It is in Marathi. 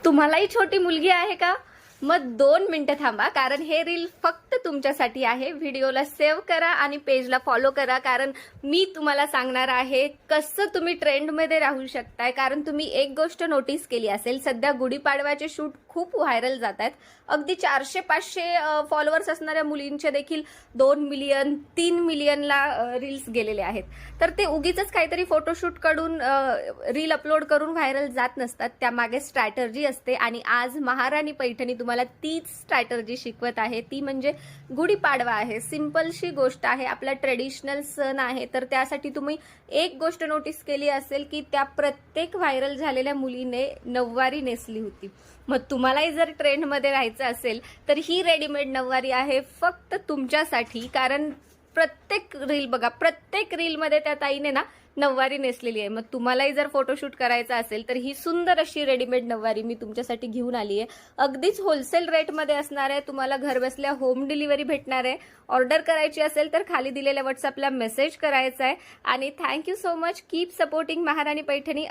तुम्हालाही छोटी मुलगी आहे का? मग 2 मिनिटं थांबा, कारण हे रील फक्त तुमच्यासाठी आहे. व्हिडिओला सेव्ह करा आणि पेजला फॉलो करा, कारण मी तुम्हाला सांगणार आहे कसं तुम्ही ट्रेंडमध्ये राहू शकताय. कारण तुम्ही एक गोष्ट नोटीस केली असेल, सध्या गुढीपाडव्याचे शूट खूप व्हायरल जात आहेत. अगदी 400-500 फॉलोअर्स असणाऱ्या मुलींचे देखील 2 मिलियन 3 मिलियनला रील्स गेलेले आहेत. तर ते उगीच काहीतरी फोटोशूट कडून रील अपलोड करून व्हायरल जात नसतात. त्यामागे स्ट्रॅटर्जी असते आणि आज महाराणी पैठणी तुम्हाला तीच स्ट्रॅटर्जी शिकवत आहे. ती म्हणजे गुढीपाडवा आहे. सिंपलशी गोष्ट आहे, आपला ट्रेडिशनल सण आहे. तर त्यासाठी तुम्ही एक गोष्ट नोटीस केली असेल की त्या प्रत्येक व्हायरल झालेल्या मुलीने नऊवारी नेसली होती. मग तुम्हालाही जर ट्रेंडमध्ये राहायचं असेल तर ही रेडीमेड नऊवारी आहे फक्त तुमच्यासाठी. कारण प्रत्येक रील बघा, प्रत्येक रीलमध्ये त्या ताईने ना नऊवारी नेसलेली आहे. मग तुम्हालाही जर फोटोशूट करायचा असेल तर ही सुंदर अशी रेडीमेड नऊवारी मी तुमच्यासाठी घेऊन आली आहे. अगदीच होलसेल रेटमध्ये असणार आहे. तुम्हाला घरबसल्या होम डिलिव्हरी भेटणार आहे. ऑर्डर करायची असेल तर खाली दिलेल्या व्हॉट्सअपला मेसेज करायचा आहे. आणि thank you so much. Keep supporting महाराणी पैठणी.